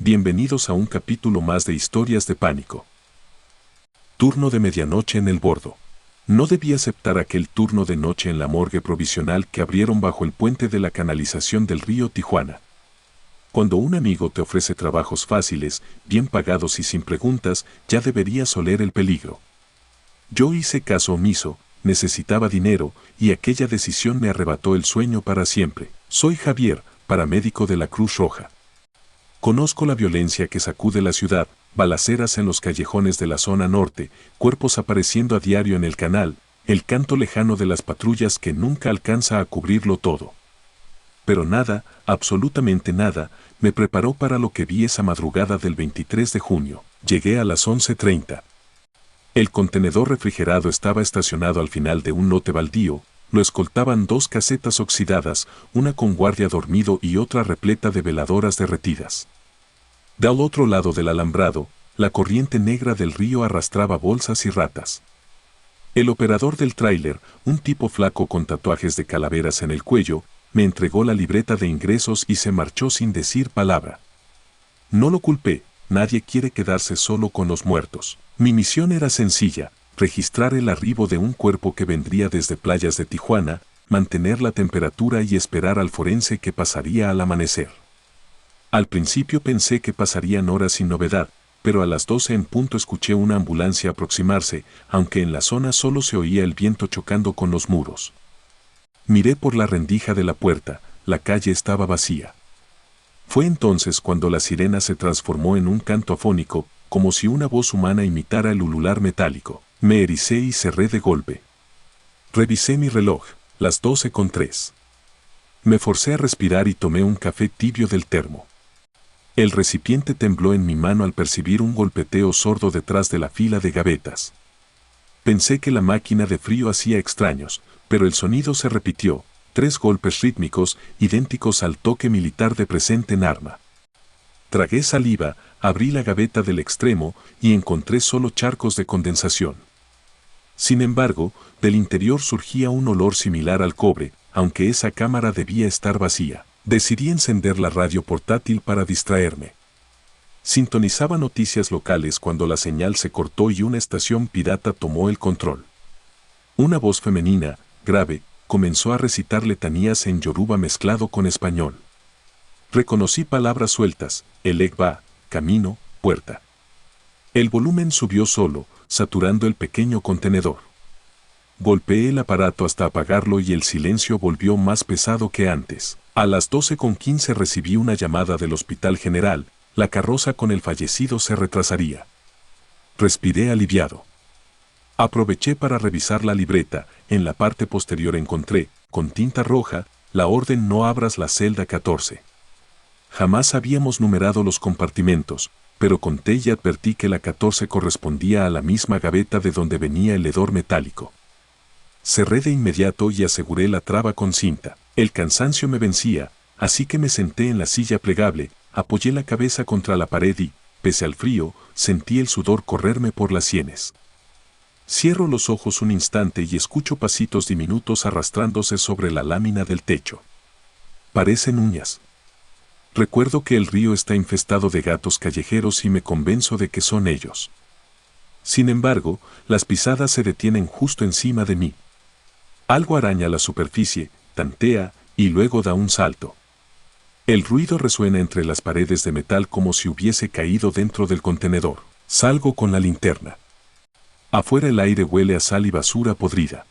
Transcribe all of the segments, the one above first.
Bienvenidos a un capítulo más de Historias de Pánico. Turno de medianoche en el bordo. No debí aceptar aquel turno de noche en la morgue provisional que abrieron bajo el puente de la canalización del río Tijuana. Cuando un amigo te ofrece trabajos fáciles, bien pagados y sin preguntas, ya deberías oler el peligro. Yo hice caso omiso, necesitaba dinero, y aquella decisión me arrebató el sueño para siempre. Soy Javier, paramédico de la Cruz Roja. Conozco la violencia que sacude la ciudad, balaceras en los callejones de la zona norte, cuerpos apareciendo a diario en el canal, el canto lejano de las patrullas que nunca alcanza a cubrirlo todo. Pero nada, absolutamente nada, me preparó para lo que vi esa madrugada del 23 de junio. Llegué a las 11:30. El contenedor refrigerado estaba estacionado al final de un lote baldío, lo escoltaban dos casetas oxidadas, una con guardia dormido y otra repleta de veladoras derretidas. Del otro lado del alambrado, la corriente negra del río arrastraba bolsas y ratas. El operador del tráiler, un tipo flaco con tatuajes de calaveras en el cuello, me entregó la libreta de ingresos y se marchó sin decir palabra. No lo culpé, nadie quiere quedarse solo con los muertos. Mi misión era sencilla: registrar el arribo de un cuerpo que vendría desde playas de Tijuana, mantener la temperatura y esperar al forense que pasaría al amanecer. Al principio pensé que pasarían horas sin novedad, pero a las 12 en punto escuché una ambulancia aproximarse, aunque en la zona solo se oía el viento chocando con los muros. Miré por la rendija de la puerta, la calle estaba vacía. Fue entonces cuando la sirena se transformó en un canto afónico, como si una voz humana imitara el ulular metálico. Me ericé y cerré de golpe. Revisé mi reloj, las 12:03. Me forcé a respirar y tomé un café tibio del termo. El recipiente tembló en mi mano al percibir un golpeteo sordo detrás de la fila de gavetas. Pensé que la máquina de frío hacía extraños, pero el sonido se repitió, 3 golpes rítmicos, idénticos al toque militar de presente en arma. Tragué saliva, abrí la gaveta del extremo y encontré solo charcos de condensación. Sin embargo, del interior surgía un olor similar al cobre, aunque esa cámara debía estar vacía. Decidí encender la radio portátil para distraerme. Sintonizaba noticias locales cuando la señal se cortó y una estación pirata tomó el control. Una voz femenina, grave, comenzó a recitar letanías en yoruba mezclado con español. Reconocí palabras sueltas: elegba, camino, puerta. El volumen subió solo, saturando el pequeño contenedor. Golpeé el aparato hasta apagarlo y el silencio volvió más pesado que antes. A las 12:15 recibí una llamada del Hospital General: la carroza con el fallecido se retrasaría. Respiré aliviado. Aproveché para revisar la libreta. En la parte posterior encontré, con tinta roja, la orden: no abras la celda 14. Jamás habíamos numerado los compartimentos, pero conté y advertí que la 14 correspondía a la misma gaveta de donde venía el hedor metálico. Cerré de inmediato y aseguré la traba con cinta. El cansancio me vencía, así que me senté en la silla plegable, apoyé la cabeza contra la pared y, pese al frío, sentí el sudor correrme por las sienes. Cierro los ojos un instante y escucho pasitos diminutos arrastrándose sobre la lámina del techo. Parecen uñas. Recuerdo que el río está infestado de gatos callejeros y me convenzo de que son ellos. Sin embargo, las pisadas se detienen justo encima de mí. Algo araña la superficie, tantea, y luego da un salto. El ruido resuena entre las paredes de metal como si hubiese caído dentro del contenedor. Salgo con la linterna. Afuera el aire huele a sal y basura podrida.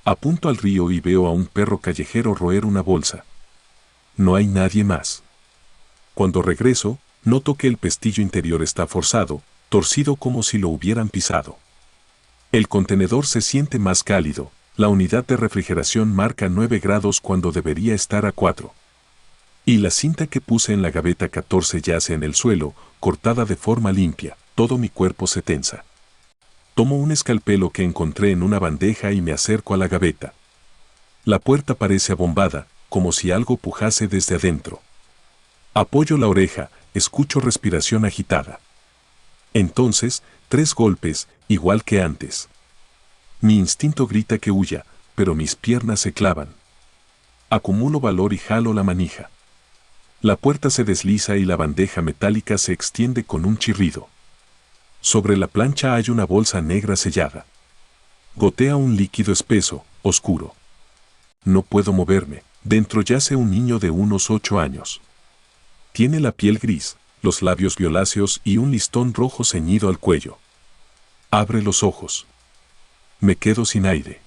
Apunto al río y veo a un perro callejero roer una bolsa. No hay nadie más. Cuando regreso, noto que el pestillo interior está forzado, torcido como si lo hubieran pisado. El contenedor se siente más cálido. La unidad de refrigeración marca 9 grados cuando debería estar a 4. Y la cinta que puse en la gaveta 14 yace en el suelo, cortada de forma limpia. Todo mi cuerpo se tensa. Tomo un escalpelo que encontré en una bandeja y me acerco a la gaveta. La puerta parece abombada, como si algo pujase desde adentro. Apoyo la oreja, escucho respiración agitada. Entonces, 3 golpes, igual que antes. Mi instinto grita que huya, pero mis piernas se clavan. Acumulo valor y jalo la manija. La puerta se desliza y la bandeja metálica se extiende con un chirrido. Sobre la plancha hay una bolsa negra sellada. Gotea un líquido espeso, oscuro. No puedo moverme. Dentro yace un niño de unos 8 años. Tiene la piel gris, los labios violáceos y un listón rojo ceñido al cuello. Abre los ojos. Me quedo sin aire.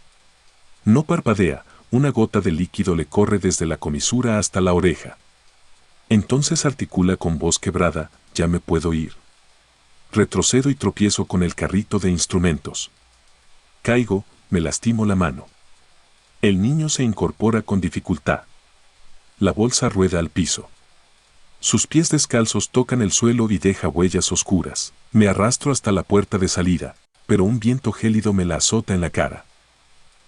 No parpadea, una gota de líquido le corre desde la comisura hasta la oreja. Entonces articula con voz quebrada, ya me puedo ir. Retrocedo y tropiezo con el carrito de instrumentos. Caigo, me lastimo la mano. El niño se incorpora con dificultad. La bolsa rueda al piso. Sus pies descalzos tocan el suelo y deja huellas oscuras. Me arrastro hasta la puerta de salida, pero un viento gélido me la azota en la cara.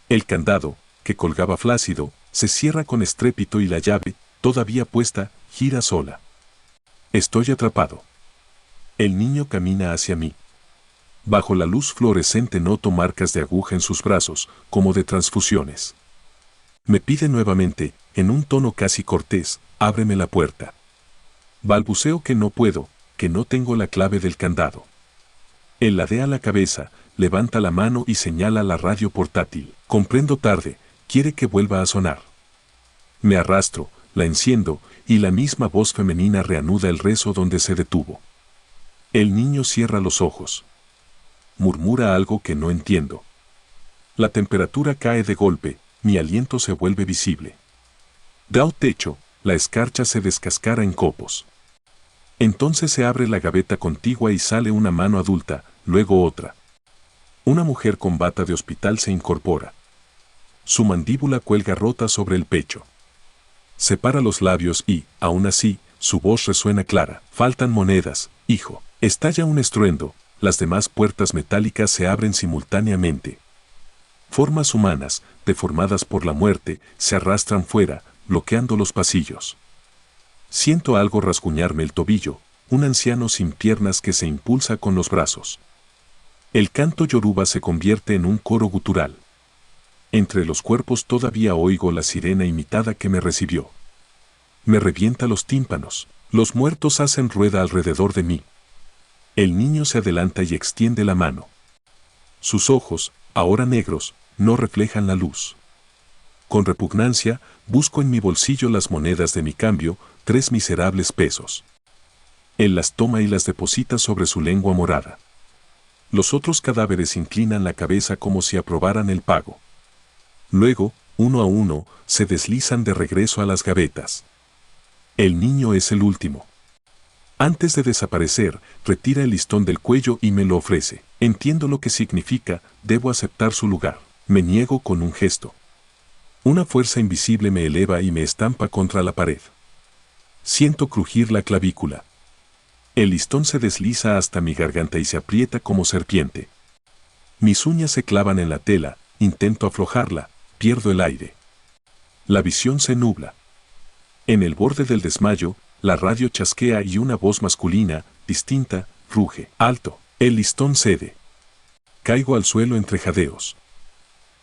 El candado, que colgaba flácido, se cierra con estrépito y la llave, todavía puesta, gira sola. Estoy atrapado. El niño camina hacia mí. Bajo la luz fluorescente noto marcas de aguja en sus brazos, como de transfusiones. Me pide nuevamente, en un tono casi cortés, ábreme la puerta. Balbuceo que no puedo, que no tengo la clave del candado. Él ladea la cabeza, levanta la mano y señala la radio portátil. Comprendo tarde, quiere que vuelva a sonar. Me arrastro, la enciendo, y la misma voz femenina reanuda el rezo donde se detuvo. El niño cierra los ojos. Murmura algo que no entiendo. La temperatura cae de golpe, mi aliento se vuelve visible. Dao techo, la escarcha se descascara en copos. Entonces se abre la gaveta contigua y sale una mano adulta, luego otra. Una mujer con bata de hospital se incorpora. Su mandíbula cuelga rota sobre el pecho. Separa los labios y, aún así, su voz resuena clara. Faltan monedas, hijo. Estalla un estruendo, las demás puertas metálicas se abren simultáneamente. Formas humanas, deformadas por la muerte, se arrastran fuera, bloqueando los pasillos. Siento algo rasguñarme el tobillo, un anciano sin piernas que se impulsa con los brazos. El canto yoruba se convierte en un coro gutural. Entre los cuerpos todavía oigo la sirena imitada que me recibió. Me revienta los tímpanos, los muertos hacen rueda alrededor de mí. El niño se adelanta y extiende la mano. Sus ojos, ahora negros, no reflejan la luz. Con repugnancia, busco en mi bolsillo las monedas de mi cambio, 3 miserables pesos. Él las toma y las deposita sobre su lengua morada. Los otros cadáveres inclinan la cabeza como si aprobaran el pago. Luego, uno a uno, se deslizan de regreso a las gavetas. El niño es el último. Antes de desaparecer, retira el listón del cuello y me lo ofrece. Entiendo lo que significa, debo aceptar su lugar. Me niego con un gesto. Una fuerza invisible me eleva y me estampa contra la pared. Siento crujir la clavícula. El listón se desliza hasta mi garganta y se aprieta como serpiente. Mis uñas se clavan en la tela, intento aflojarla, pierdo el aire. La visión se nubla. En el borde del desmayo, la radio chasquea y una voz masculina, distinta, ruge. ¡Alto! El listón cede. Caigo al suelo entre jadeos.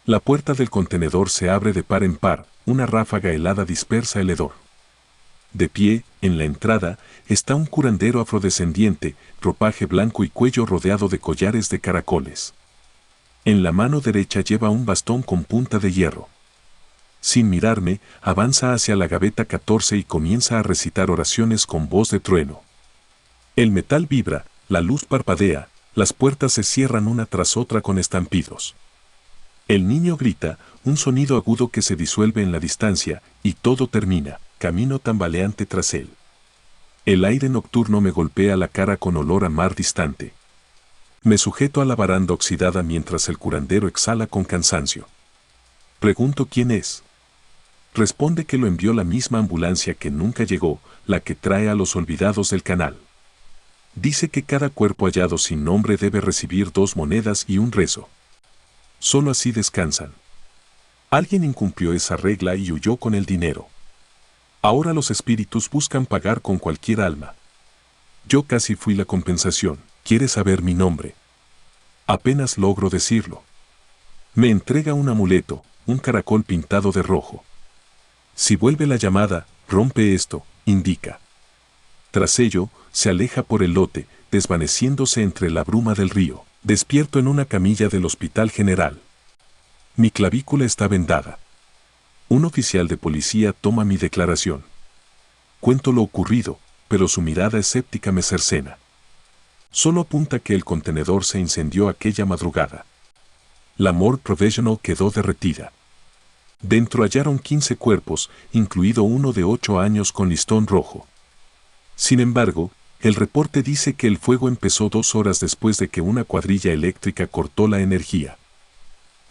La puerta del contenedor se abre de par en par, una ráfaga helada dispersa el hedor. De pie, en la entrada, está un curandero afrodescendiente, ropaje blanco y cuello rodeado de collares de caracoles. En la mano derecha lleva un bastón con punta de hierro. Sin mirarme, avanza hacia la gaveta 14 y comienza a recitar oraciones con voz de trueno. El metal vibra, la luz parpadea, las puertas se cierran una tras otra con estampidos. El niño grita, un sonido agudo que se disuelve en la distancia, y todo termina, camino tambaleante tras él. El aire nocturno me golpea la cara con olor a mar distante. Me sujeto a la baranda oxidada mientras el curandero exhala con cansancio. Pregunto quién es. Responde que lo envió la misma ambulancia que nunca llegó, la que trae a los olvidados del canal. Dice que cada cuerpo hallado sin nombre debe recibir 2 monedas y un rezo. Solo así descansan. Alguien incumplió esa regla y huyó con el dinero. Ahora los espíritus buscan pagar con cualquier alma. Yo casi fui la compensación. ¿Quiere saber mi nombre? Apenas logro decirlo. Me entrega un amuleto, un caracol pintado de rojo. Si vuelve la llamada, rompe esto, indica. Tras ello, se aleja por el lote, desvaneciéndose entre la bruma del río. Despierto en una camilla del Hospital General. Mi clavícula está vendada. Un oficial de policía toma mi declaración. Cuento lo ocurrido, pero su mirada escéptica me cercena. Solo apunta que el contenedor se incendió aquella madrugada. La morgue provisional quedó derretida. Dentro hallaron 15 cuerpos, incluido uno de 8 años con listón rojo. Sin embargo, el reporte dice que el fuego empezó 2 horas después de que una cuadrilla eléctrica cortó la energía.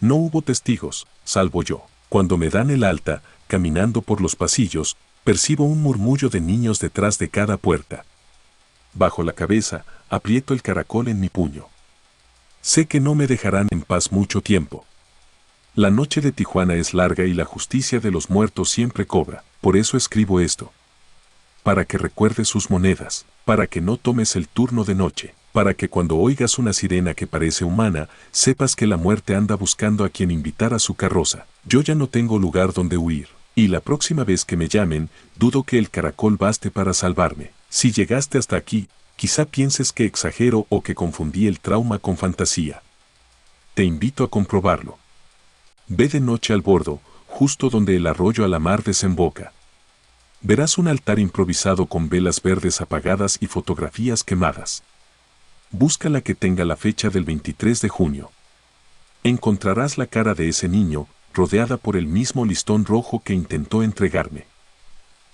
No hubo testigos, salvo yo. Cuando me dan el alta, caminando por los pasillos, percibo un murmullo de niños detrás de cada puerta. Bajo la cabeza, aprieto el caracol en mi puño. Sé que no me dejarán en paz mucho tiempo. La noche de Tijuana es larga y la justicia de los muertos siempre cobra, por eso escribo esto. Para que recuerdes sus monedas, para que no tomes el turno de noche, para que cuando oigas una sirena que parece humana, sepas que la muerte anda buscando a quien invitar a su carroza. Yo ya no tengo lugar donde huir, y la próxima vez que me llamen, dudo que el caracol baste para salvarme. Si llegaste hasta aquí, quizá pienses que exagero o que confundí el trauma con fantasía. Te invito a comprobarlo. Ve de noche al bordo, justo donde el arroyo a la mar desemboca. Verás un altar improvisado con velas verdes apagadas y fotografías quemadas. Busca la que tenga la fecha del 23 de junio. Encontrarás la cara de ese niño, rodeada por el mismo listón rojo que intentó entregarme.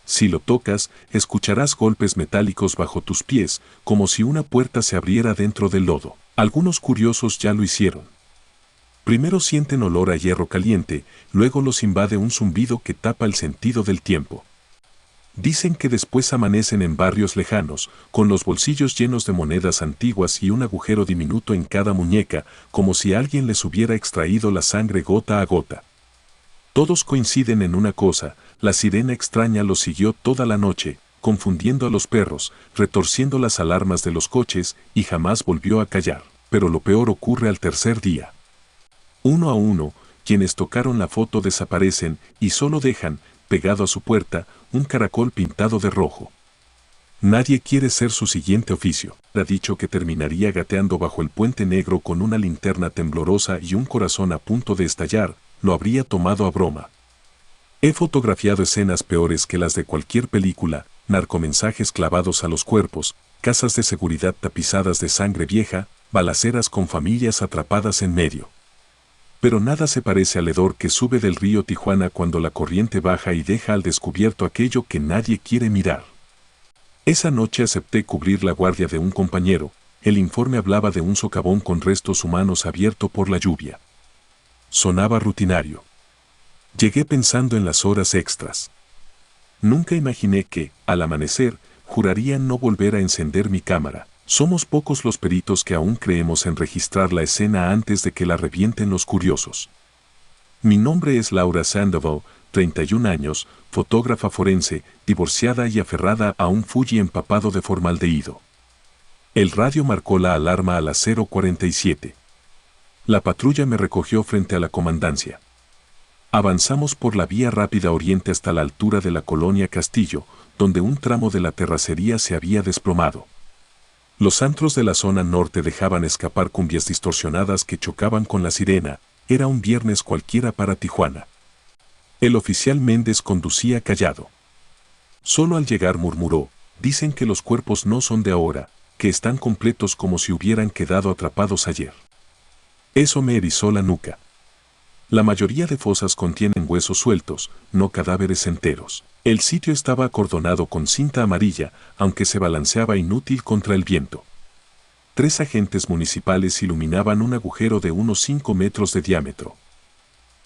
Si lo tocas, escucharás golpes metálicos bajo tus pies, como si una puerta se abriera dentro del lodo. Algunos curiosos ya lo hicieron. Primero sienten olor a hierro caliente, luego los invade un zumbido que tapa el sentido del tiempo. Dicen que después amanecen en barrios lejanos, con los bolsillos llenos de monedas antiguas y un agujero diminuto en cada muñeca, como si alguien les hubiera extraído la sangre gota a gota. Todos coinciden en una cosa: la sirena extraña los siguió toda la noche, confundiendo a los perros, retorciendo las alarmas de los coches, y jamás volvió a callar. Pero lo peor ocurre al tercer día. Uno a uno, quienes tocaron la foto desaparecen y solo dejan, pegado a su puerta, un caracol pintado de rojo. Nadie quiere ser su siguiente oficio. Ha dicho que terminaría gateando bajo el puente negro con una linterna temblorosa y un corazón a punto de estallar, lo habría tomado a broma. He fotografiado escenas peores que las de cualquier película: narcomensajes clavados a los cuerpos, casas de seguridad tapizadas de sangre vieja, balaceras con familias atrapadas en medio. Pero nada se parece al hedor que sube del río Tijuana cuando la corriente baja y deja al descubierto aquello que nadie quiere mirar. Esa noche acepté cubrir la guardia de un compañero. El informe hablaba de un socavón con restos humanos abierto por la lluvia. Sonaba rutinario. Llegué pensando en las horas extras. Nunca imaginé que, al amanecer, jurarían no volver a encender mi cámara. Somos pocos los peritos que aún creemos en registrar la escena antes de que la revienten los curiosos. Mi nombre es Laura Sandoval, 31 años, fotógrafa forense, divorciada y aferrada a un Fuji empapado de formaldehído. El radio marcó la alarma a las 0:47. La patrulla me recogió frente a la comandancia. Avanzamos por la vía rápida oriente hasta la altura de la colonia Castillo, donde un tramo de la terracería se había desplomado. Los antros de la zona norte dejaban escapar cumbias distorsionadas que chocaban con la sirena. Era un viernes cualquiera para Tijuana. El oficial Méndez conducía callado. Solo al llegar murmuró: dicen que los cuerpos no son de ahora, que están completos como si hubieran quedado atrapados ayer. Eso me erizó la nuca. La mayoría de fosas contienen huesos sueltos, no cadáveres enteros. El sitio estaba acordonado con cinta amarilla, aunque se balanceaba inútil contra el viento. 3 agentes municipales iluminaban un agujero de unos 5 metros de diámetro.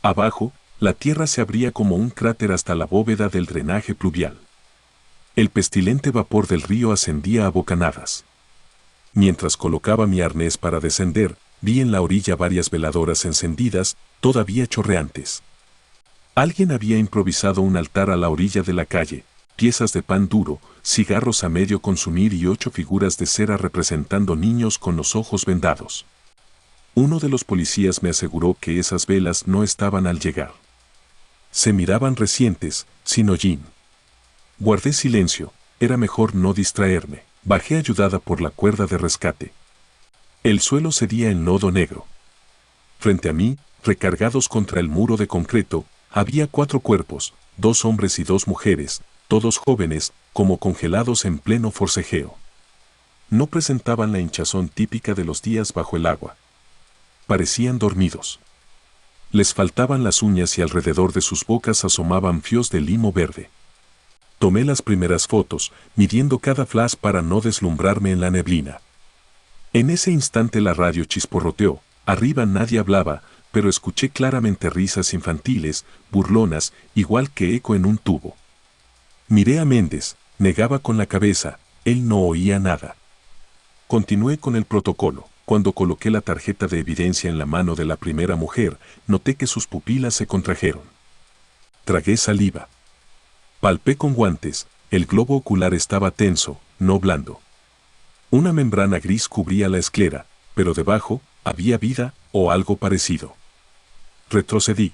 Abajo, la tierra se abría como un cráter hasta la bóveda del drenaje pluvial. El pestilente vapor del río ascendía a bocanadas. Mientras colocaba mi arnés para descender, vi en la orilla varias veladoras encendidas, todavía chorreantes. Alguien había improvisado un altar a la orilla de la calle, piezas de pan duro, cigarros a medio consumir y 8 figuras de cera representando niños con los ojos vendados. Uno de los policías me aseguró que esas velas no estaban al llegar. Se miraban recientes, sin hollín. Guardé silencio, era mejor no distraerme. Bajé ayudada por la cuerda de rescate. El suelo cedía en lodo negro. Frente a mí, recargados contra el muro de concreto, había 4 cuerpos, 2 hombres y 2 mujeres, todos jóvenes, como congelados en pleno forcejeo. No presentaban la hinchazón típica de los días bajo el agua. Parecían dormidos. Les faltaban las uñas y alrededor de sus bocas asomaban fios de limo verde. Tomé las primeras fotos, midiendo cada flash para no deslumbrarme en la neblina. En ese instante la radio chisporroteó, arriba nadie hablaba, pero escuché claramente risas infantiles, burlonas, igual que eco en un tubo. Miré a Méndez, negaba con la cabeza, él no oía nada. Continué con el protocolo. Cuando coloqué la tarjeta de evidencia en la mano de la primera mujer, noté que sus pupilas se contrajeron. Tragué saliva. Palpé con guantes, el globo ocular estaba tenso, no blando. Una membrana gris cubría la esclera, pero debajo había vida o algo parecido. Retrocedí.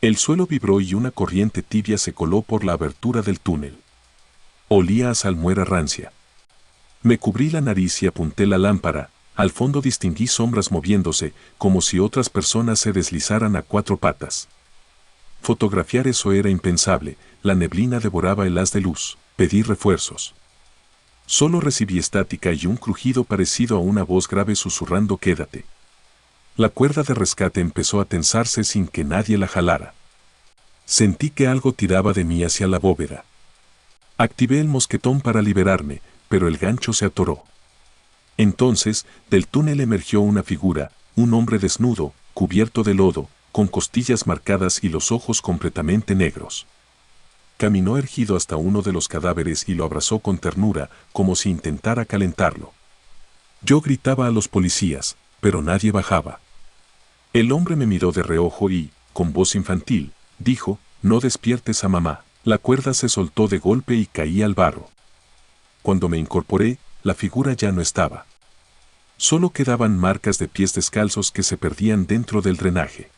El suelo vibró y una corriente tibia se coló por la abertura del túnel. Olía a salmuera rancia. Me cubrí la nariz y apunté la lámpara. Al fondo distinguí sombras moviéndose, como si otras personas se deslizaran a 4 patas. Fotografiar eso era impensable, la neblina devoraba el haz de luz. Pedí refuerzos. Solo recibí estática y un crujido parecido a una voz grave susurrando «Quédate». La cuerda de rescate empezó a tensarse sin que nadie la jalara. Sentí que algo tiraba de mí hacia la bóveda. Activé el mosquetón para liberarme, pero el gancho se atoró. Entonces, del túnel emergió una figura, un hombre desnudo, cubierto de lodo, con costillas marcadas y los ojos completamente negros. Caminó erguido hasta uno de los cadáveres y lo abrazó con ternura, como si intentara calentarlo. Yo gritaba a los policías, pero nadie bajaba. El hombre me miró de reojo y, con voz infantil, dijo, «No despiertes a mamá». La cuerda se soltó de golpe y caí al barro. Cuando me incorporé, la figura ya no estaba. Solo quedaban marcas de pies descalzos que se perdían dentro del drenaje.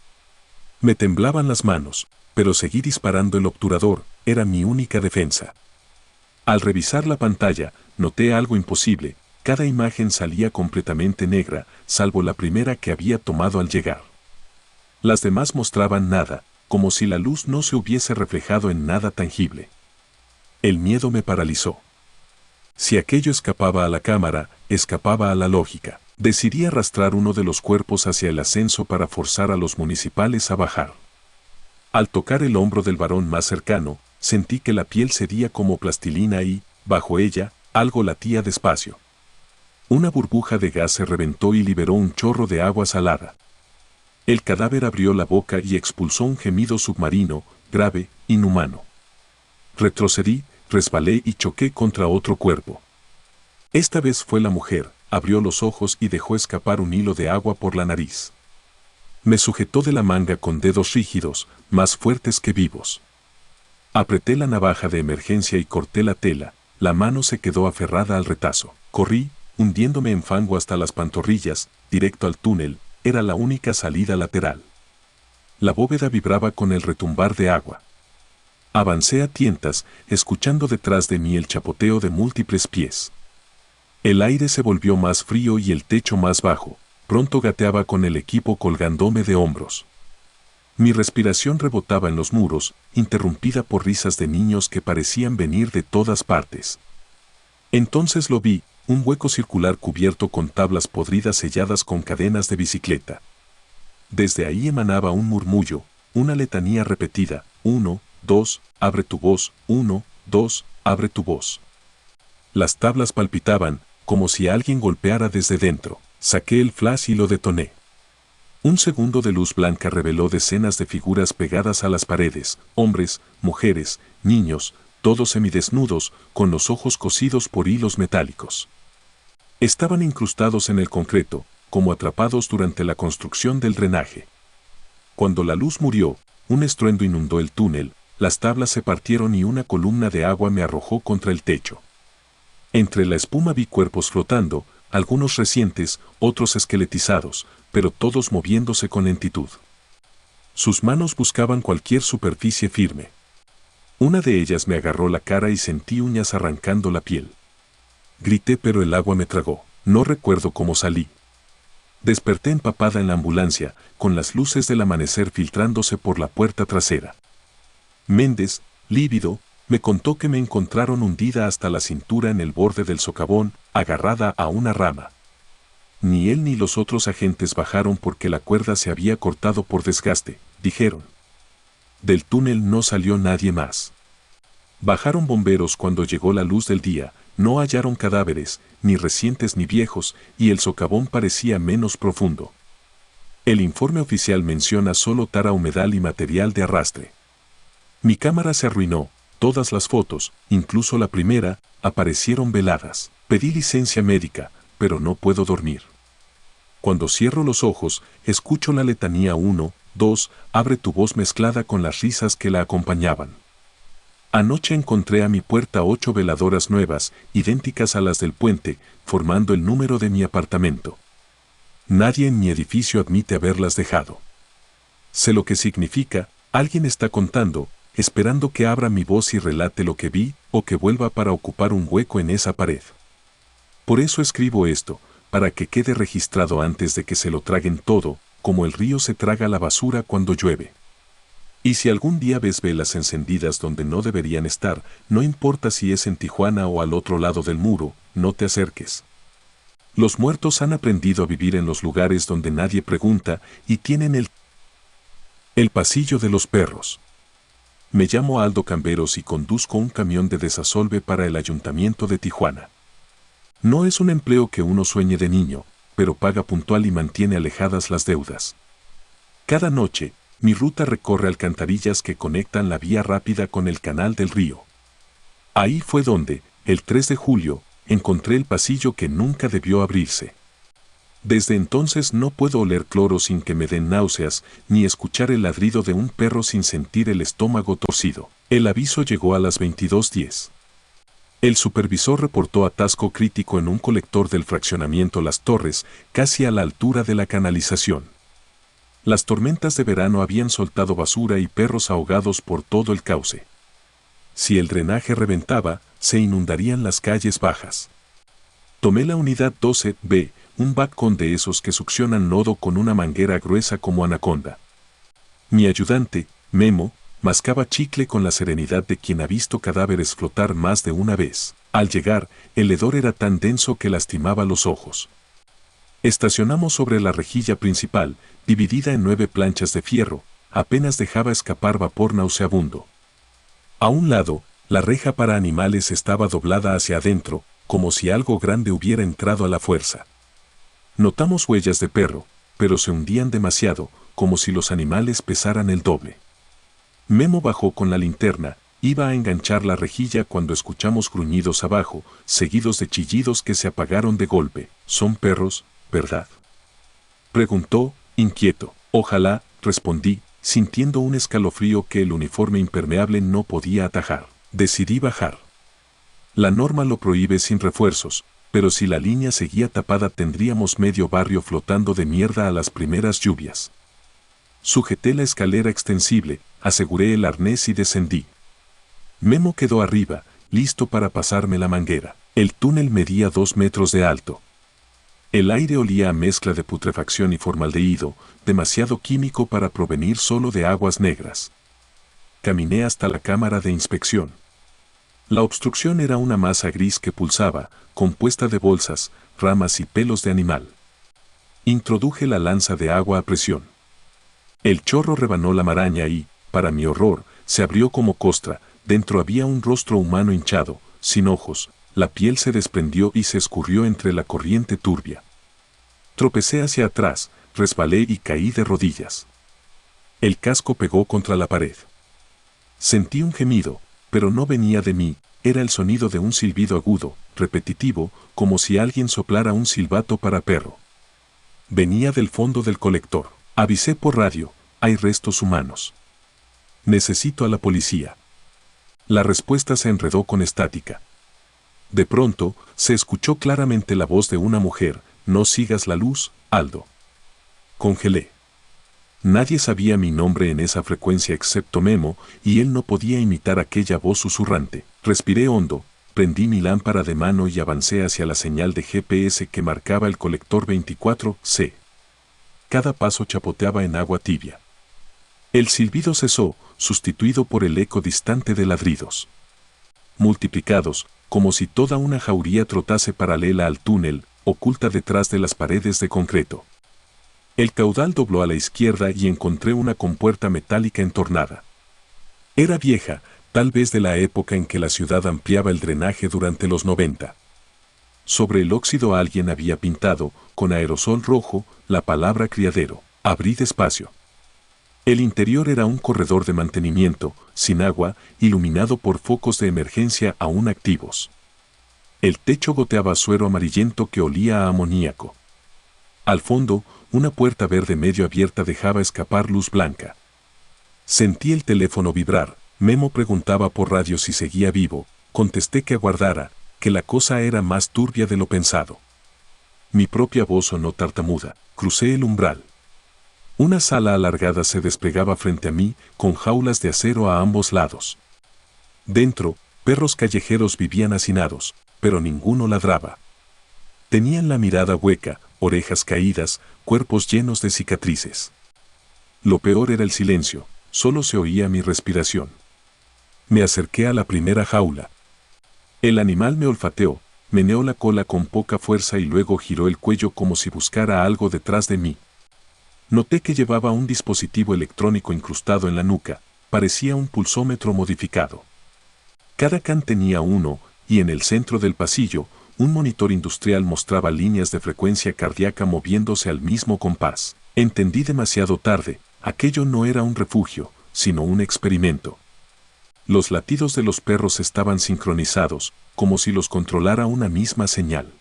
Me temblaban las manos, pero seguí disparando el obturador, era mi única defensa. Al revisar la pantalla, noté algo imposible, cada imagen salía completamente negra, salvo la primera que había tomado al llegar. Las demás mostraban nada, como si la luz no se hubiese reflejado en nada tangible. El miedo me paralizó. Si aquello escapaba a la cámara, escapaba a la lógica. Decidí arrastrar uno de los cuerpos hacia el ascenso para forzar a los municipales a bajar. Al tocar el hombro del varón más cercano, sentí que la piel cedía como plastilina y, bajo ella, algo latía despacio. Una burbuja de gas se reventó y liberó un chorro de agua salada. El cadáver abrió la boca y expulsó un gemido submarino, grave, inhumano. Retrocedí, resbalé y choqué contra otro cuerpo. Esta vez fue la mujer, abrió los ojos y dejó escapar un hilo de agua por la nariz. Me sujetó de la manga con dedos rígidos, más fuertes que vivos. Apreté la navaja de emergencia y corté la tela, la mano se quedó aferrada al retazo. Corrí, hundiéndome en fango hasta las pantorrillas, directo al túnel, era la única salida lateral. La bóveda vibraba con el retumbar de agua. Avancé a tientas, escuchando detrás de mí el chapoteo de múltiples pies. El aire se volvió más frío y el techo más bajo, pronto gateaba con el equipo colgándome de hombros. Mi respiración rebotaba en los muros, interrumpida por risas de niños que parecían venir de todas partes. Entonces lo vi, un hueco circular cubierto con tablas podridas selladas con cadenas de bicicleta. Desde ahí emanaba un murmullo, una letanía repetida, 1, 2, abre tu voz, 1, 2, abre tu voz. Las tablas palpitaban, como si alguien golpeara desde dentro. Saqué el flash y lo detoné. Un segundo de luz blanca reveló decenas de figuras pegadas a las paredes, hombres, mujeres, niños, todos semidesnudos, con los ojos cosidos por hilos metálicos. Estaban incrustados en el concreto, como atrapados durante la construcción del drenaje. Cuando la luz murió, un estruendo inundó el túnel, las tablas se partieron y una columna de agua me arrojó contra el techo. Entre la espuma vi cuerpos flotando, algunos recientes, otros esqueletizados, pero todos moviéndose con lentitud. Sus manos buscaban cualquier superficie firme. Una de ellas me agarró la cara y sentí uñas arrancando la piel. Grité, pero el agua me tragó. No recuerdo cómo salí. Desperté empapada en la ambulancia, con las luces del amanecer filtrándose por la puerta trasera. Méndez, lívido, me contó que me encontraron hundida hasta la cintura en el borde del socavón, agarrada a una rama. Ni él ni los otros agentes bajaron porque la cuerda se había cortado por desgaste, dijeron. Del túnel no salió nadie más. Bajaron bomberos cuando llegó la luz del día, no hallaron cadáveres, ni recientes ni viejos, y el socavón parecía menos profundo. El informe oficial menciona solo tara humedal y material de arrastre. Mi cámara se arruinó, todas las fotos, incluso la primera, aparecieron veladas. Pedí licencia médica, pero no puedo dormir. Cuando cierro los ojos, escucho la letanía 1, 2, abre tu voz mezclada con las risas que la acompañaban. Anoche encontré a mi puerta 8 veladoras nuevas, idénticas a las del puente, formando el número de mi apartamento. Nadie en mi edificio admite haberlas dejado. Sé lo que significa, alguien está contando, esperando que abra mi voz y relate lo que vi, o que vuelva para ocupar un hueco en esa pared. Por eso escribo esto, para que quede registrado antes de que se lo traguen todo, como el río se traga la basura cuando llueve. Y si algún día ves velas encendidas donde no deberían estar, no importa si es en Tijuana o al otro lado del muro, no te acerques. Los muertos han aprendido a vivir en los lugares donde nadie pregunta y tienen el pasillo de los perros. Me llamo Aldo Camberos y conduzco un camión de desasolve para el Ayuntamiento de Tijuana. No es un empleo que uno sueñe de niño, pero paga puntual y mantiene alejadas las deudas. Cada noche, mi ruta recorre alcantarillas que conectan la vía rápida con el canal del río. Ahí fue donde, el 3 de julio, encontré el pasillo que nunca debió abrirse. Desde entonces no puedo oler cloro sin que me den náuseas, ni escuchar el ladrido de un perro sin sentir el estómago torcido. El aviso llegó a las 22:10. El supervisor reportó atasco crítico en un colector del fraccionamiento Las Torres, casi a la altura de la canalización. Las tormentas de verano habían soltado basura y perros ahogados por todo el cauce. Si el drenaje reventaba, se inundarían las calles bajas. Tomé la unidad 12B, un backcon de esos que succionan lodo con una manguera gruesa como anaconda. Mi ayudante, Memo, mascaba chicle con la serenidad de quien ha visto cadáveres flotar más de una vez. Al llegar, el hedor era tan denso que lastimaba los ojos. Estacionamos sobre la rejilla principal, dividida en 9 planchas de fierro, apenas dejaba escapar vapor nauseabundo. A un lado, la reja para animales estaba doblada hacia adentro, como si algo grande hubiera entrado a la fuerza. Notamos huellas de perro, pero se hundían demasiado, como si los animales pesaran el doble. Memo bajó con la linterna, iba a enganchar la rejilla cuando escuchamos gruñidos abajo, seguidos de chillidos que se apagaron de golpe. ¿Son perros, verdad?, preguntó, inquieto. Ojalá, respondí, sintiendo un escalofrío que el uniforme impermeable no podía atajar. Decidí bajar. La norma lo prohíbe sin refuerzos, pero si la línea seguía tapada tendríamos medio barrio flotando de mierda a las primeras lluvias. Sujeté la escalera extensible, aseguré el arnés y descendí. Memo quedó arriba, listo para pasarme la manguera. El túnel medía 2 metros de alto. El aire olía a mezcla de putrefacción y formaldehído, demasiado químico para provenir solo de aguas negras. Caminé hasta la cámara de inspección. La obstrucción era una masa gris que pulsaba, compuesta de bolsas, ramas y pelos de animal. Introduje la lanza de agua a presión. El chorro rebanó la maraña y, para mi horror, se abrió como costra. Dentro había un rostro humano hinchado, sin ojos, la piel se desprendió y se escurrió entre la corriente turbia. Tropecé hacia atrás, resbalé y caí de rodillas. El casco pegó contra la pared. Sentí un gemido, pero no venía de mí, era el sonido de un silbido agudo, repetitivo, como si alguien soplara un silbato para perro. Venía del fondo del colector. Avisé por radio, hay restos humanos. Necesito a la policía. La respuesta se enredó con estática. De pronto, se escuchó claramente la voz de una mujer, no sigas la luz, Aldo. Congelé. Nadie sabía mi nombre en esa frecuencia excepto Memo, y él no podía imitar aquella voz susurrante. Respiré hondo, prendí mi lámpara de mano y avancé hacia la señal de GPS que marcaba el colector 24C. Cada paso chapoteaba en agua tibia. El silbido cesó, sustituido por el eco distante de ladridos multiplicados, como si toda una jauría trotase paralela al túnel, oculta detrás de las paredes de concreto. El caudal dobló a la izquierda y encontré una compuerta metálica entornada. Era vieja, tal vez de la época en que la ciudad ampliaba el drenaje durante los 90. Sobre el óxido alguien había pintado, con aerosol rojo, la palabra criadero. Abrí despacio. El interior era un corredor de mantenimiento, sin agua, iluminado por focos de emergencia aún activos. El techo goteaba suero amarillento que olía a amoníaco. Al fondo, una puerta verde medio abierta dejaba escapar luz blanca. Sentí el teléfono vibrar. Memo preguntaba por radio si seguía vivo. Contesté que aguardara, que la cosa era más turbia de lo pensado. Mi propia voz sonó tartamuda. Crucé el umbral. Una sala alargada se desplegaba frente a mí, con jaulas de acero a ambos lados. Dentro, perros callejeros vivían hacinados, pero ninguno ladraba. Tenían la mirada hueca, orejas caídas, cuerpos llenos de cicatrices. Lo peor era el silencio, solo se oía mi respiración. Me acerqué a la primera jaula. El animal me olfateó, meneó la cola con poca fuerza y luego giró el cuello como si buscara algo detrás de mí. Noté que llevaba un dispositivo electrónico incrustado en la nuca, parecía un pulsómetro modificado. Cada can tenía uno, y en el centro del pasillo, un monitor industrial mostraba líneas de frecuencia cardíaca moviéndose al mismo compás. Entendí demasiado tarde, aquello no era un refugio, sino un experimento. Los latidos de los perros estaban sincronizados, como si los controlara una misma señal.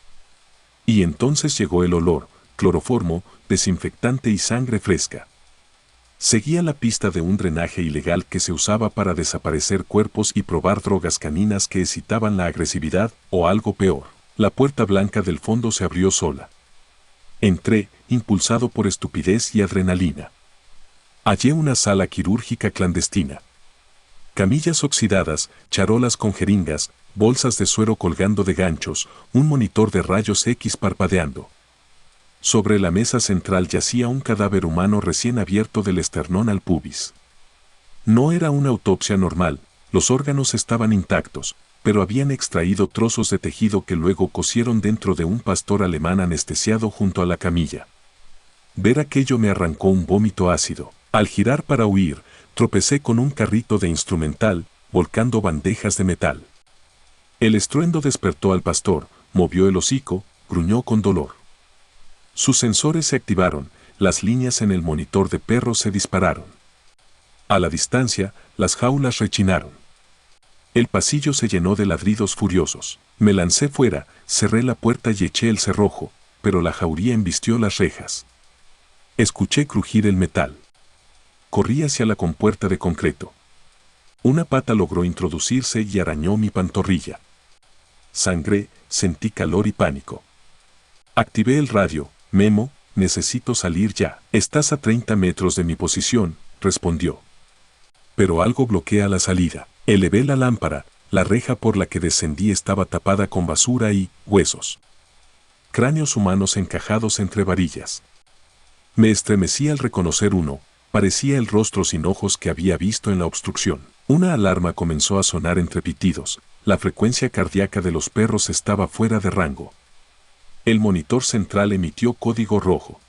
Y entonces llegó el olor, cloroformo, desinfectante y sangre fresca. Seguía la pista de un drenaje ilegal que se usaba para desaparecer cuerpos y probar drogas caninas que excitaban la agresividad, o algo peor. La puerta blanca del fondo se abrió sola. Entré, impulsado por estupidez y adrenalina. Hallé una sala quirúrgica clandestina. Camillas oxidadas, charolas con jeringas, bolsas de suero colgando de ganchos, un monitor de rayos X parpadeando. Sobre la mesa central yacía un cadáver humano recién abierto del esternón al pubis. No era una autopsia normal, los órganos estaban intactos, pero habían extraído trozos de tejido que luego cosieron dentro de un pastor alemán anestesiado junto a la camilla. Ver aquello me arrancó un vómito ácido. Al girar para huir, tropecé con un carrito de instrumental, volcando bandejas de metal. El estruendo despertó al pastor, movió el hocico, gruñó con dolor. Sus sensores se activaron, las líneas en el monitor de perros se dispararon. A la distancia, las jaulas rechinaron. El pasillo se llenó de ladridos furiosos. Me lancé fuera, cerré la puerta y eché el cerrojo, pero la jauría embistió las rejas. Escuché crujir el metal. Corrí hacia la compuerta de concreto. Una pata logró introducirse y arañó mi pantorrilla. Sangré, sentí calor y pánico. Activé el radio. Memo, necesito salir ya. Estás a 30 metros de mi posición, respondió. Pero algo bloquea la salida. Elevé la lámpara, la reja por la que descendí estaba tapada con basura y huesos. Cráneos humanos encajados entre varillas. Me estremecí al reconocer uno, parecía el rostro sin ojos que había visto en la obstrucción. Una alarma comenzó a sonar entre pitidos, la frecuencia cardíaca de los perros estaba fuera de rango. El monitor central emitió código rojo.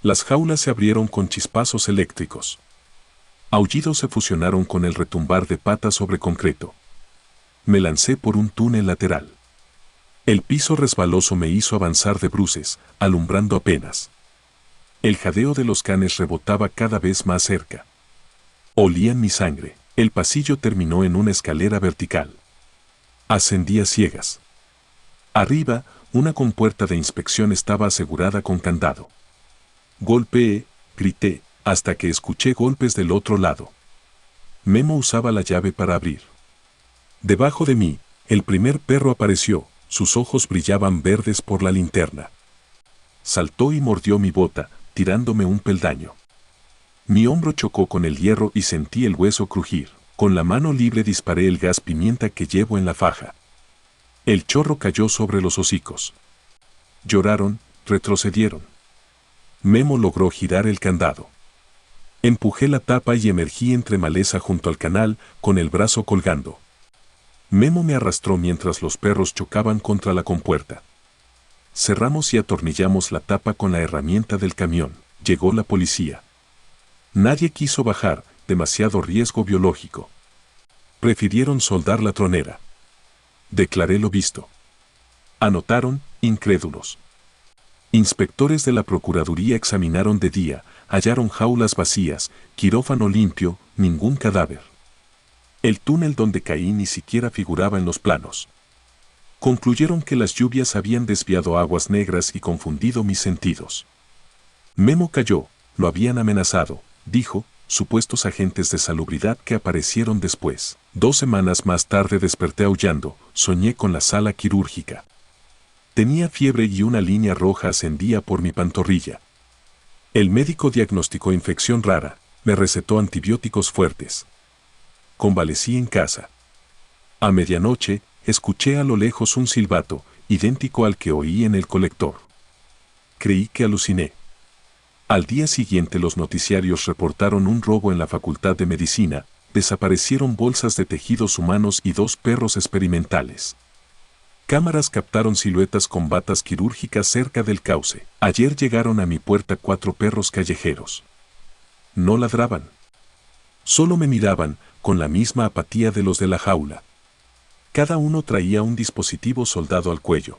Las jaulas se abrieron con chispazos eléctricos. Aullidos se fusionaron con el retumbar de patas sobre concreto. Me lancé por un túnel lateral. El piso resbaloso me hizo avanzar de bruces, alumbrando apenas. El jadeo de los canes rebotaba cada vez más cerca. Olían mi sangre. El pasillo terminó en una escalera vertical. Ascendí a ciegas. Arriba, una compuerta de inspección estaba asegurada con candado. Golpeé, grité, hasta que escuché golpes del otro lado. Memo usaba la llave para abrir. Debajo de mí, el primer perro apareció, sus ojos brillaban verdes por la linterna. Saltó y mordió mi bota, tirándome un peldaño. Mi hombro chocó con el hierro y sentí el hueso crujir. Con la mano libre disparé el gas pimienta que llevo en la faja. El chorro cayó sobre los hocicos. Lloraron, retrocedieron. Memo logró girar el candado. Empujé la tapa y emergí entre maleza junto al canal, con el brazo colgando. Memo me arrastró mientras los perros chocaban contra la compuerta. Cerramos y atornillamos la tapa con la herramienta del camión. Llegó la policía. Nadie quiso bajar, demasiado riesgo biológico. Prefirieron soldar la tronera. Declaré lo visto. Anotaron, incrédulos. Inspectores de la Procuraduría examinaron de día, hallaron jaulas vacías, quirófano limpio, ningún cadáver. El túnel donde caí ni siquiera figuraba en los planos. Concluyeron que las lluvias habían desviado aguas negras y confundido mis sentidos. Memo cayó, lo habían amenazado, dijo, supuestos agentes de salubridad que aparecieron después. 2 semanas más tarde desperté aullando, soñé con la sala quirúrgica. Tenía fiebre y una línea roja ascendía por mi pantorrilla. El médico diagnosticó infección rara, me recetó antibióticos fuertes. Convalecí en casa. A medianoche, escuché a lo lejos un silbato, idéntico al que oí en el colector. Creí que aluciné. Al día siguiente los noticiarios reportaron un robo en la Facultad de Medicina, desaparecieron bolsas de tejidos humanos y 2 perros experimentales. Cámaras captaron siluetas con batas quirúrgicas cerca del cauce. Ayer llegaron a mi puerta 4 perros callejeros. No ladraban. Solo me miraban, con la misma apatía de los de la jaula. Cada uno traía un dispositivo soldado al cuello.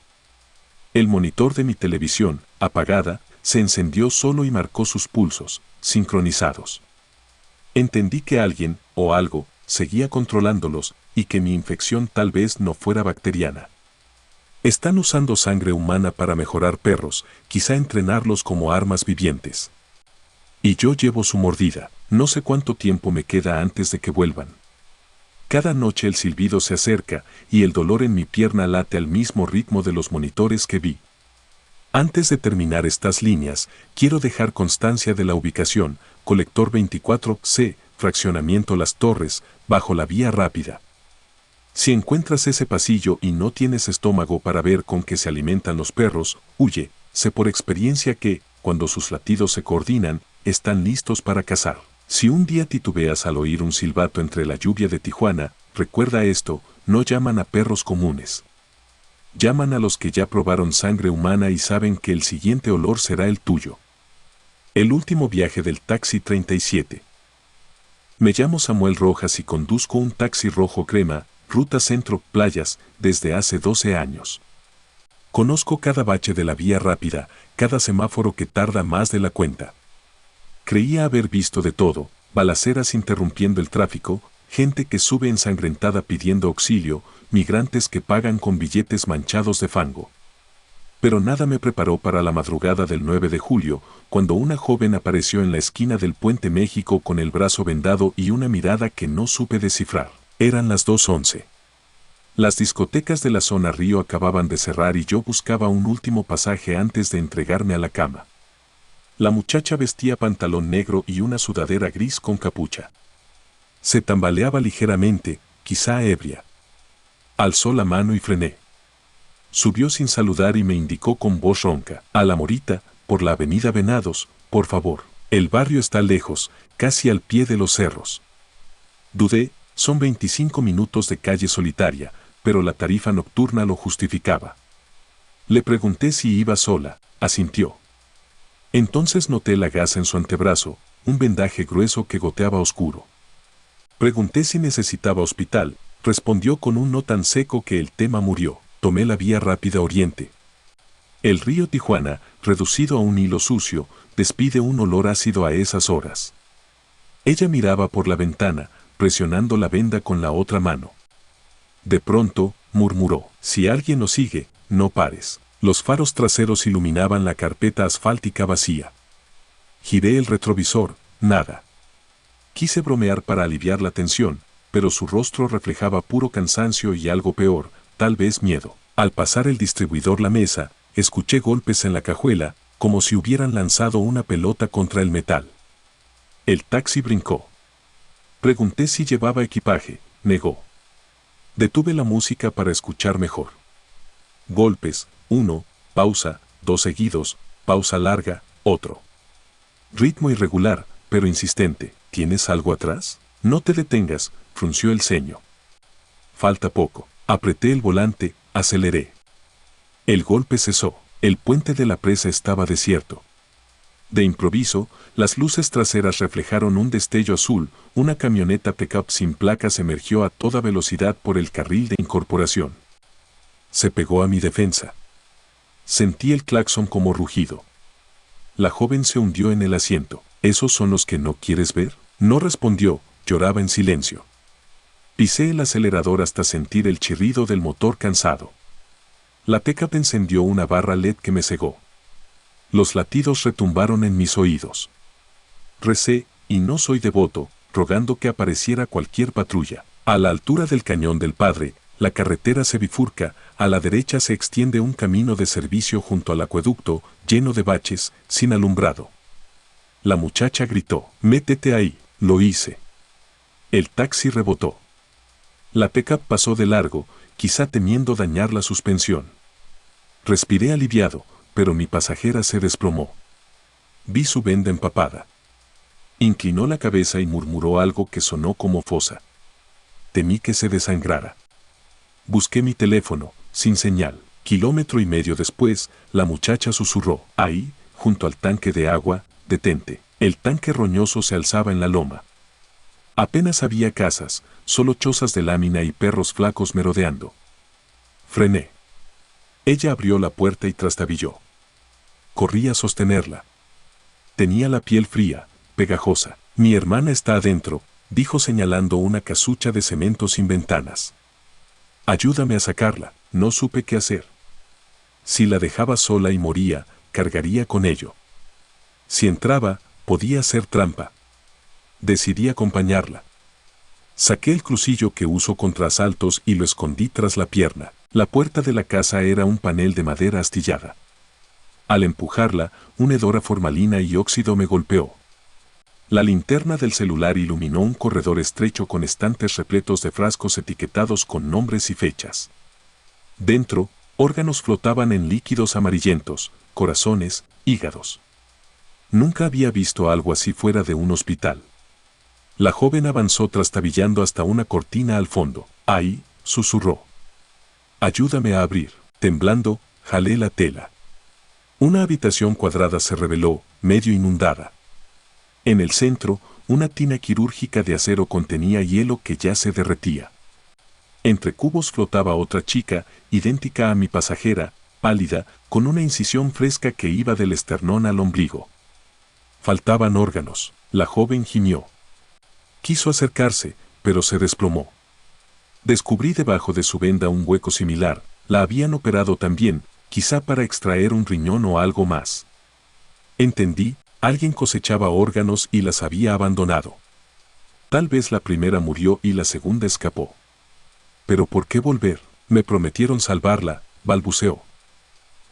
El monitor de mi televisión, apagada, se encendió solo y marcó sus pulsos, sincronizados. Entendí que alguien, o algo, seguía controlándolos, y que mi infección tal vez no fuera bacteriana. Están usando sangre humana para mejorar perros, quizá entrenarlos como armas vivientes. Y yo llevo su mordida, no sé cuánto tiempo me queda antes de que vuelvan. Cada noche el silbido se acerca, y el dolor en mi pierna late al mismo ritmo de los monitores que vi. Antes de terminar estas líneas, quiero dejar constancia de la ubicación, colector 24C, fraccionamiento Las Torres, bajo la vía rápida. Si encuentras ese pasillo y no tienes estómago para ver con qué se alimentan los perros, huye, sé por experiencia que, cuando sus latidos se coordinan, están listos para cazar. Si un día titubeas al oír un silbato entre la lluvia de Tijuana, recuerda esto, no llaman a perros comunes. Llaman a los que ya probaron sangre humana y saben que el siguiente olor será el tuyo. El último viaje del taxi 37. Me llamo Samuel Rojas y conduzco un taxi rojo crema, ruta centro, playas, desde hace 12 años. Conozco cada bache de la vía rápida, cada semáforo que tarda más de la cuenta. Creía haber visto de todo, balaceras interrumpiendo el tráfico, gente que sube ensangrentada pidiendo auxilio, migrantes que pagan con billetes manchados de fango. Pero nada me preparó para la madrugada del 9 de julio, cuando una joven apareció en la esquina del Puente México con el brazo vendado y una mirada que no supe descifrar. Eran las 2:11. Las discotecas de la zona Río acababan de cerrar y yo buscaba un último pasaje antes de entregarme a la cama. La muchacha vestía pantalón negro y una sudadera gris con capucha. Se tambaleaba ligeramente, quizá ebria. Alzó la mano y frené. Subió sin saludar y me indicó con voz ronca: a la Morita, por la avenida Venados, por favor. El barrio está lejos, casi al pie de los cerros. Dudé, son 25 minutos de calle solitaria, pero la tarifa nocturna lo justificaba. Le pregunté si iba sola, asintió. Entonces noté la gasa en su antebrazo, un vendaje grueso que goteaba oscuro. Pregunté si necesitaba hospital, respondió con un no tan seco que el tema murió. Tomé la vía rápida oriente. El río Tijuana, reducido a un hilo sucio, despide un olor ácido a esas horas. Ella miraba por la ventana, presionando la venda con la otra mano. De pronto, murmuró: si alguien nos sigue, no pares. Los faros traseros iluminaban la carpeta asfáltica vacía. Giré el retrovisor, nada. Quise bromear para aliviar la tensión, pero su rostro reflejaba puro cansancio y algo peor, tal vez miedo. Al pasar el distribuidor La Mesa, escuché golpes en la cajuela, como si hubieran lanzado una pelota contra el metal. El taxi brincó. Pregunté si llevaba equipaje, negó. Detuve la música para escuchar mejor. Golpes, 1, pausa, 2 seguidos, pausa larga, otro. Ritmo irregular, pero insistente. ¿Tienes algo atrás? No te detengas, frunció el ceño. Falta poco. Apreté el volante, aceleré. El golpe cesó. El puente de la presa estaba desierto. De improviso, las luces traseras reflejaron un destello azul, una camioneta pickup sin placas emergió a toda velocidad por el carril de incorporación. Se pegó a mi defensa. Sentí el claxon como rugido. La joven se hundió en el asiento. ¿Esos son los que no quieres ver? No respondió, lloraba en silencio. Pisé el acelerador hasta sentir el chirrido del motor cansado. La pickup encendió una barra LED que me cegó. Los latidos retumbaron en mis oídos. Recé, y no soy devoto, rogando que apareciera cualquier patrulla. A la altura del Cañón del Padre, la carretera se bifurca, a la derecha se extiende un camino de servicio junto al acueducto, lleno de baches, sin alumbrado. La muchacha gritó, «Métete ahí», lo hice. El taxi rebotó. La pickup pasó de largo, quizá temiendo dañar la suspensión. Respiré aliviado, pero mi pasajera se desplomó. Vi su venda empapada. Inclinó la cabeza y murmuró algo que sonó como fosa. Temí que se desangrara. Busqué mi teléfono, sin señal. 1,5 kilómetros después, la muchacha susurró, «Ahí, junto al tanque de agua, detente». El tanque roñoso se alzaba en la loma. Apenas había casas, solo chozas de lámina y perros flacos merodeando. Frené. Ella abrió la puerta y trastabilló. Corrí a sostenerla. Tenía la piel fría, pegajosa. «Mi hermana está adentro», dijo señalando una casucha de cemento sin ventanas. «Ayúdame a sacarla», no supe qué hacer. Si la dejaba sola y moría, cargaría con ello. Si entraba, podía hacer trampa. Decidí acompañarla. Saqué el crucillo que uso contra asaltos y lo escondí tras la pierna. La puerta de la casa era un panel de madera astillada. Al empujarla, un hedor a formalina y óxido me golpeó. La linterna del celular iluminó un corredor estrecho con estantes repletos de frascos etiquetados con nombres y fechas. Dentro, órganos flotaban en líquidos amarillentos, corazones, hígados. Nunca había visto algo así fuera de un hospital. La joven avanzó trastabillando hasta una cortina al fondo. «Ahí», susurró. «Ayúdame a abrir». Temblando, jalé la tela. Una habitación cuadrada se reveló, medio inundada. En el centro, una tina quirúrgica de acero contenía hielo que ya se derretía. Entre cubos flotaba otra chica, idéntica a mi pasajera, pálida, con una incisión fresca que iba del esternón al ombligo. Faltaban órganos. La joven gimió. Quiso acercarse, pero se desplomó. Descubrí debajo de su venda un hueco similar. La habían operado también, quizá para extraer un riñón o algo más. Entendí, alguien cosechaba órganos y las había abandonado. Tal vez la primera murió y la segunda escapó. ¿Pero por qué volver? Me prometieron salvarla, balbuceó.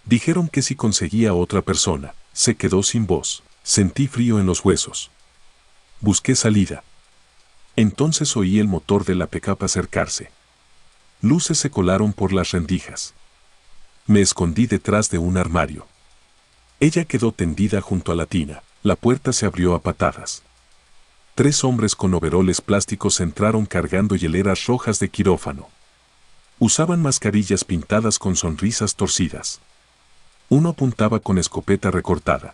Dijeron que si conseguía otra persona. Se quedó sin voz. Sentí frío en los huesos. Busqué salida. Entonces oí el motor de la pickup acercarse. Luces se colaron por las rendijas. Me escondí detrás de un armario. Ella quedó tendida junto a la tina. La puerta se abrió a patadas. 3 hombres con overoles plásticos entraron cargando hieleras rojas de quirófano. Usaban mascarillas pintadas con sonrisas torcidas. Uno apuntaba con escopeta recortada.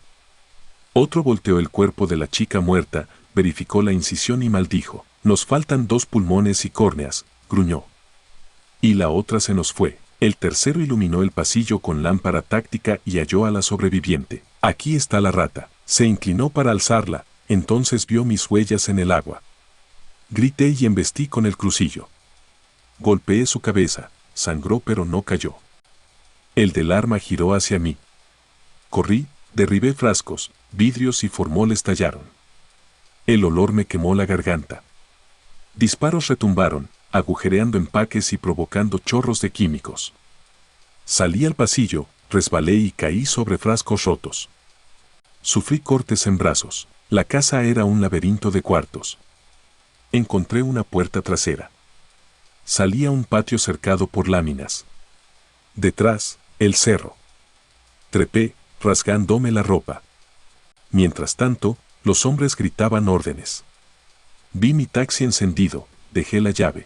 Otro volteó el cuerpo de la chica muerta, verificó la incisión y maldijo. «Nos faltan 2 pulmones y córneas», gruñó. Y la otra se nos fue. El tercero iluminó el pasillo con lámpara táctica y halló a la sobreviviente. «Aquí está la rata». Se inclinó para alzarla, entonces vio mis huellas en el agua. Grité y embestí con el crucillo. Golpeé su cabeza, sangró pero no cayó. El del arma giró hacia mí. Corrí, derribé frascos, vidrios y formoles tallaron. El olor me quemó la garganta. Disparos retumbaron, agujereando empaques y provocando chorros de químicos. Salí al pasillo, resbalé y caí sobre frascos rotos. Sufrí cortes en brazos. La casa era un laberinto de cuartos. Encontré una puerta trasera. Salía a un patio cercado por láminas. Detrás, el cerro. Trepé, rasgándome la ropa. Mientras tanto, los hombres gritaban órdenes. Vi mi taxi encendido, dejé la llave.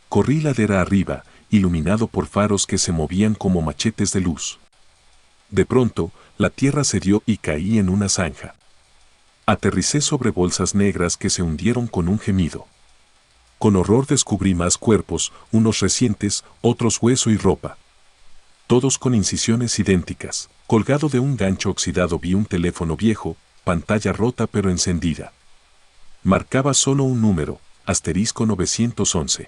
Corrí ladera arriba, iluminado por faros que se movían como machetes de luz. De pronto, la tierra cedió y caí en una zanja. Aterricé sobre bolsas negras que se hundieron con un gemido. Con horror descubrí más cuerpos, unos recientes, otros hueso y ropa. Todos con incisiones idénticas. Colgado de un gancho oxidado vi un teléfono viejo, pantalla rota pero encendida. Marcaba solo un número, *911.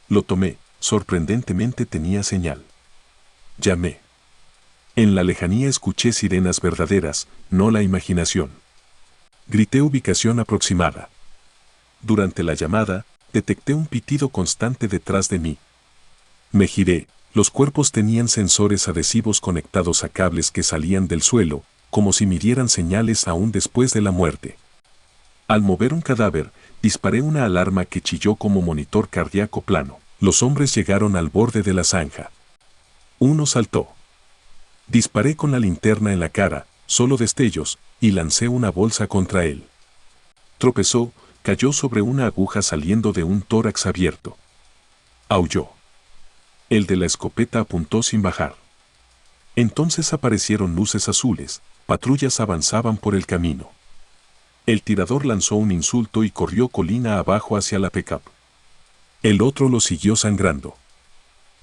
Lo tomé, sorprendentemente tenía señal. Llamé. En la lejanía escuché sirenas verdaderas, no la imaginación. Grité ubicación aproximada. Durante la llamada, detecté un pitido constante detrás de mí. Me giré, los cuerpos tenían sensores adhesivos conectados a cables que salían del suelo, como si midieran señales aún después de la muerte. Al mover un cadáver, disparé una alarma que chilló como monitor cardíaco plano. Los hombres llegaron al borde de la zanja. Uno saltó. Disparé con la linterna en la cara, solo destellos, y lancé una bolsa contra él. Tropezó, cayó sobre una aguja saliendo de un tórax abierto. Aulló. El de la escopeta apuntó sin bajar. Entonces aparecieron luces azules, patrullas avanzaban por el camino. El tirador lanzó un insulto y corrió colina abajo hacia la pickup. El otro lo siguió sangrando.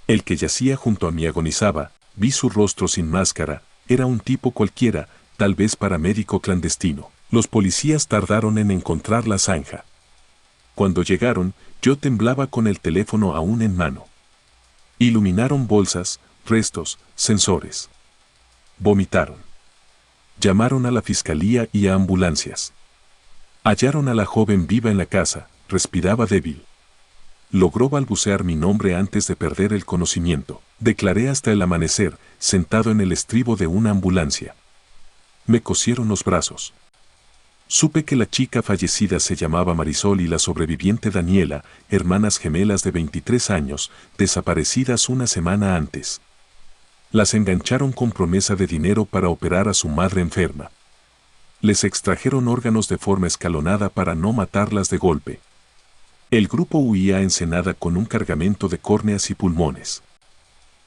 El que yacía junto a mí agonizaba, vi su rostro sin máscara, era un tipo cualquiera, tal vez paramédico clandestino. Los policías tardaron en encontrar la zanja. Cuando llegaron, yo temblaba con el teléfono aún en mano. Iluminaron bolsas, restos, sensores. Vomitaron. Llamaron a la fiscalía y a ambulancias. Hallaron a la joven viva en la casa, respiraba débil. Logró balbucear mi nombre antes de perder el conocimiento. Declaré hasta el amanecer, sentado en el estribo de una ambulancia. Me cosieron los brazos. Supe que la chica fallecida se llamaba Marisol y la sobreviviente Daniela, hermanas gemelas de 23 años, desaparecidas una semana antes. Las engancharon con promesa de dinero para operar a su madre enferma. Les extrajeron órganos de forma escalonada para no matarlas de golpe. El grupo huía a Ensenada con un cargamento de córneas y pulmones.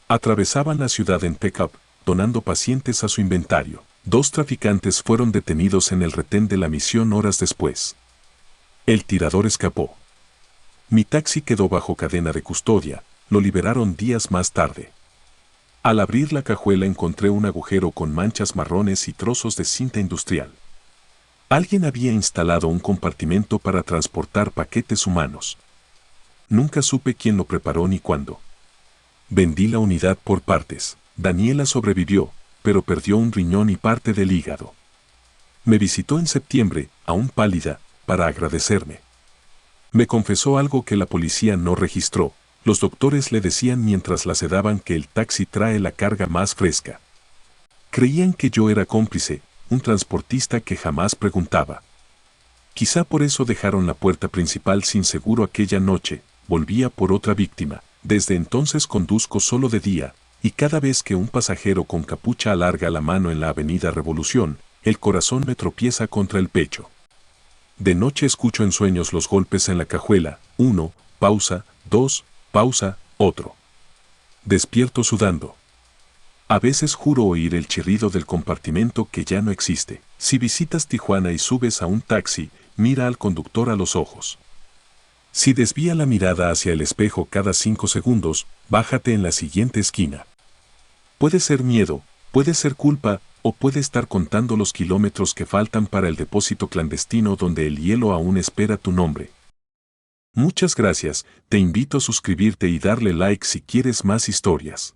Atravesaban la ciudad en pick-up, donando pacientes a su inventario. 2 traficantes fueron detenidos en el retén de la misión horas después. El tirador escapó. Mi taxi quedó bajo cadena de custodia, lo liberaron días más tarde. Al abrir la cajuela encontré un agujero con manchas marrones y trozos de cinta industrial. Alguien había instalado un compartimento para transportar paquetes humanos. Nunca supe quién lo preparó ni cuándo. Vendí la unidad por partes. Daniela sobrevivió, pero perdió un riñón y parte del hígado. Me visitó en septiembre, aún pálida, para agradecerme. Me confesó algo que la policía no registró. Los doctores le decían mientras la sedaban que el taxi trae la carga más fresca. Creían que yo era cómplice, un transportista que jamás preguntaba. Quizá por eso dejaron la puerta principal sin seguro aquella noche. Volvía por otra víctima. Desde entonces conduzco solo de día, y cada vez que un pasajero con capucha alarga la mano en la avenida Revolución, el corazón me tropieza contra el pecho. De noche escucho en sueños los golpes en la cajuela, 1, pausa, 2, pausa, otro. Despierto sudando. A veces juro oír el chirrido del compartimento que ya no existe. Si visitas Tijuana y subes a un taxi, mira al conductor a los ojos. Si desvía la mirada hacia el espejo cada 5 segundos, bájate en la siguiente esquina. Puede ser miedo, puede ser culpa, o puede estar contando los kilómetros que faltan para el depósito clandestino donde el hielo aún espera tu nombre. Muchas gracias, te invito a suscribirte y darle like si quieres más historias.